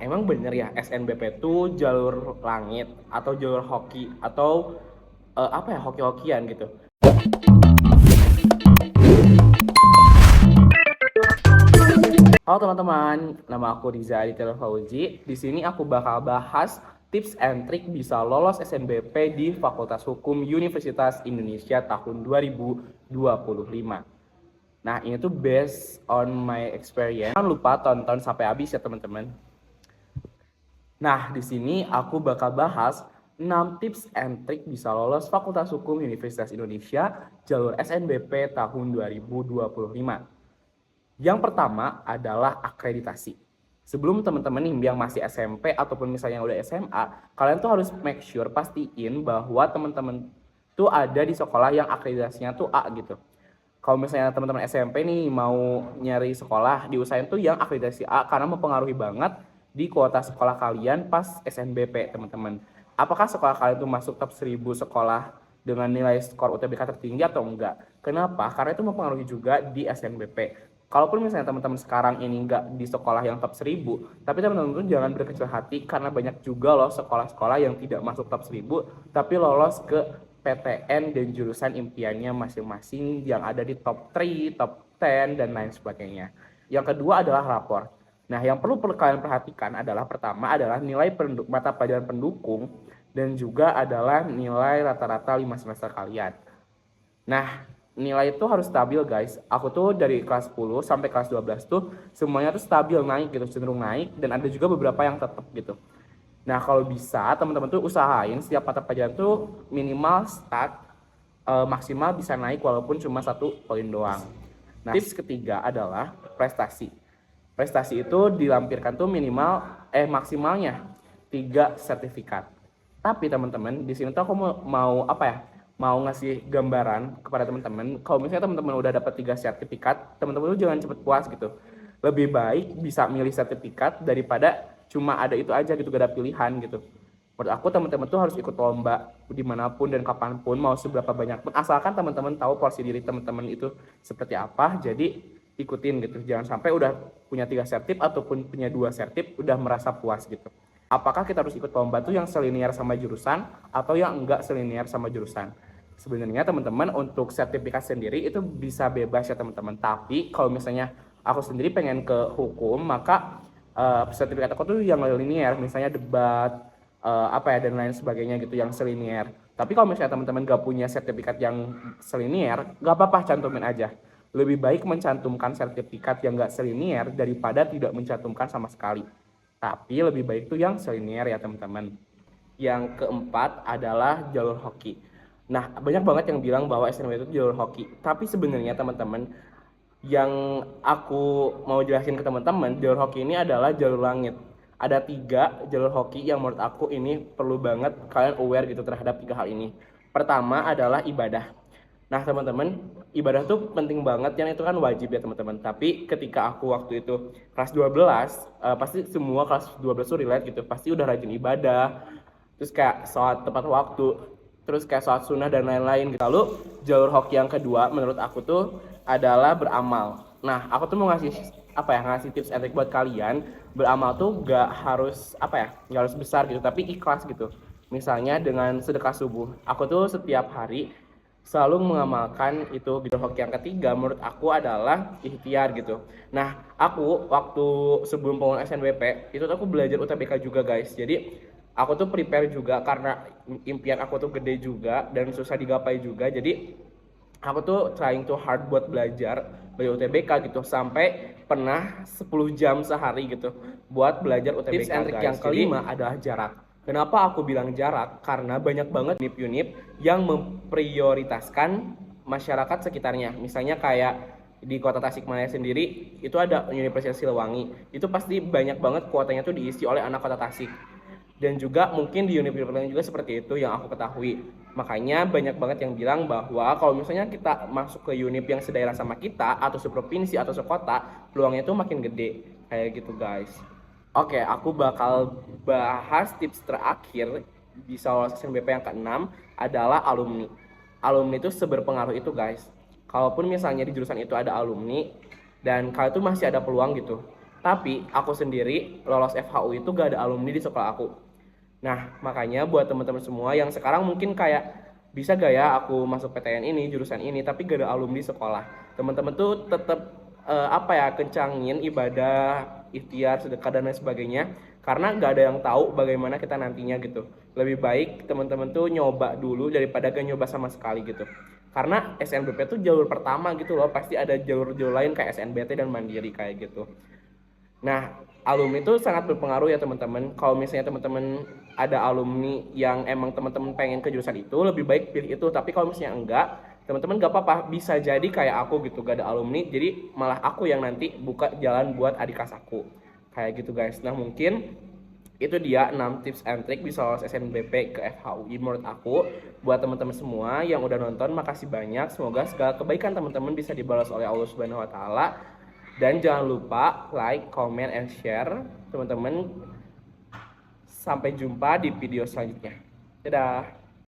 emang bener ya SNBP itu jalur langit atau jalur hoki atau apa ya, hoki-hokian gitu. Halo teman-teman, nama aku Riza Aditya Fauzi. Di sini aku bakal bahas tips and trick bisa lolos SNBP di Fakultas Hukum Universitas Indonesia tahun 2025. Nah, ini tuh based on my experience. Jangan lupa tonton sampai habis ya teman-teman. Nah, di sini aku bakal bahas 6 tips and trick bisa lolos Fakultas Hukum Universitas Indonesia jalur SNBP tahun 2025. Yang pertama adalah akreditasi. Sebelum teman-teman nih yang masih SMP ataupun misalnya yang udah SMA, kalian tuh harus make sure, pastiin bahwa teman-teman tuh ada di sekolah yang akreditasinya tuh A gitu. Kalau misalnya teman-teman SMP nih mau nyari sekolah, diusahain tuh yang akreditasi A karena mempengaruhi banget di kuota sekolah kalian pas SNBP, teman-teman. Apakah sekolah kalian tuh masuk top 1000 sekolah dengan nilai skor UTBK tertinggi atau enggak? Kenapa? Karena itu mempengaruhi juga di SNBP. Kalaupun misalnya teman-teman sekarang ini enggak di sekolah yang top 1000, tapi teman-teman tuh jangan berkecil hati karena banyak juga loh sekolah-sekolah yang tidak masuk top 1000 tapi lolos ke PTN dan jurusan impiannya masing-masing yang ada di top 3, top 10, dan lain sebagainya. Yang kedua adalah rapor. Nah, yang perlu kalian perhatikan adalah pertama adalah nilai mata pelajaran pendukung dan juga adalah nilai rata-rata 5 semester kalian. Nah, nilai itu harus stabil guys. Aku tuh dari kelas 10 sampai kelas 12 tuh semuanya tuh stabil naik gitu, cenderung naik, dan ada juga beberapa yang tetap gitu. Nah, kalau bisa teman-teman tuh usahain setiap mata pelajaran tuh minimal start maksimal bisa naik walaupun cuma 1 poin doang. Nah, tips ketiga adalah prestasi. Prestasi itu dilampirkan tuh maksimalnya 3 sertifikat. Tapi teman-teman, di sini tuh aku mau apa ya? Mau ngasih gambaran kepada teman-teman. Kalau misalnya teman-teman udah dapat 3 sertifikat, teman-teman tuh jangan cepet puas gitu. Lebih baik bisa milih sertifikat daripada cuma ada itu aja gitu, gak ada pilihan gitu. Menurut aku teman-teman tuh harus ikut lomba dimanapun dan kapanpun, mau seberapa banyak pun, asalkan teman-teman tahu porsi diri teman-teman itu seperti apa, jadi ikutin gitu. Jangan sampai udah punya 3 sertip ataupun punya 2 sertip udah merasa puas gitu. Apakah kita harus ikut lomba tuh yang selinier sama jurusan atau yang enggak selinier sama jurusan? Sebenarnya teman-teman untuk sertifikat sendiri itu bisa bebas ya teman-teman. Tapi kalau misalnya aku sendiri pengen ke hukum, maka sertifikat aku tuh yang linier, misalnya debat, dan lain sebagainya gitu, yang selinier. Tapi kalau misalnya teman-teman gak punya sertifikat yang selinier, gak apa-apa, cantumin aja. Lebih baik mencantumkan sertifikat yang gak selinier daripada tidak mencantumkan sama sekali. Tapi lebih baik tuh yang selinier ya teman-teman. Yang keempat adalah jalur hoki. Nah, banyak banget yang bilang bahwa SNBP itu jalur hoki. Tapi sebenarnya teman-teman, yang aku mau jelasin ke teman-teman, jalur hoki ini adalah jalur langit. Ada 3 jalur hoki yang menurut aku ini perlu banget kalian aware gitu terhadap 3 hal ini. Pertama adalah ibadah. Nah teman-teman, ibadah tuh penting banget, yang itu kan wajib ya teman-teman. Tapi ketika aku waktu itu kelas 12, pasti semua kelas 12 tuh relate gitu. Pasti udah rajin ibadah, terus kayak sholat tepat waktu, terus kayak sholat sunnah dan lain-lain gitu. Lalu jalur hoki yang kedua menurut aku tuh adalah beramal. Nah, aku tuh mau ngasih tips and trick buat kalian. Beramal tuh gak harus gak harus besar gitu, tapi ikhlas gitu. Misalnya dengan sedekah subuh. Aku tuh setiap hari selalu mengamalkan itu gitu. Hoki yang ketiga menurut aku adalah ikhtiar gitu. Nah, aku waktu sebelum pengumuman SNBP itu aku belajar UTBK juga guys. Jadi aku tuh prepare juga karena impian aku tuh gede juga dan susah digapai juga. Jadi aku tuh trying to hard buat belajar UTBK gitu, sampai pernah 10 jam sehari gitu buat belajar UTBK. Tips and trick yang kelima adalah jarak. Kenapa aku bilang jarak? Karena banyak banget unit-unit yang memprioritaskan masyarakat sekitarnya. Misalnya kayak di kota Tasikmalaya sendiri itu ada Universitas Silwangi. Itu pasti banyak banget kuotanya tuh diisi oleh anak kota Tasik. Dan juga mungkin di universitas lain juga seperti itu yang aku ketahui. Makanya banyak banget yang bilang bahwa kalau misalnya kita masuk ke univ yang sedaerah sama kita atau seprovinsi atau sekota, peluangnya tuh makin gede. Kayak gitu guys. Oke, aku bakal bahas tips terakhir bisa lolos SNBP yang ke-6 adalah alumni. Alumni itu seberpengaruh itu guys. Kalaupun misalnya di jurusan itu ada alumni dan kalian tuh masih ada peluang gitu, Tapi aku sendiri lolos FHU itu gak ada alumni di sekolah aku. Nah, makanya buat teman-teman semua yang sekarang mungkin kayak bisa gak ya aku masuk PTN ini, jurusan ini, tapi gak ada alumni sekolah. Teman-teman tuh tetap apa ya, kencangin ibadah, ikhtiar, sedekah dan lain sebagainya, karena gak ada yang tahu bagaimana kita nantinya gitu. Lebih baik teman-teman tuh nyoba dulu daripada gak nyoba sama sekali gitu. Karena SNBP tuh jalur pertama gitu loh, pasti ada jalur-jalur lain kayak SNBT dan Mandiri kayak gitu. Nah, alumni itu sangat berpengaruh ya teman-teman. Kalau misalnya teman-teman ada alumni yang emang teman-teman pengen ke jurusan itu, lebih baik pilih itu. Tapi kalau misalnya enggak, teman-teman gak apa-apa. Bisa jadi kayak aku gitu, gak ada alumni. Jadi malah aku yang nanti buka jalan buat adik kelas aku. Kayak gitu guys. Nah mungkin itu dia 6 tips and trick bisa lolos SNBP ke FHUI menurut aku. Buat teman-teman semua yang udah nonton, makasih banyak. Semoga segala kebaikan teman-teman bisa dibalas oleh Allah Subhanahu wa taala. Dan jangan lupa like, comment, and share teman-teman. Sampai jumpa di video selanjutnya. Dadah.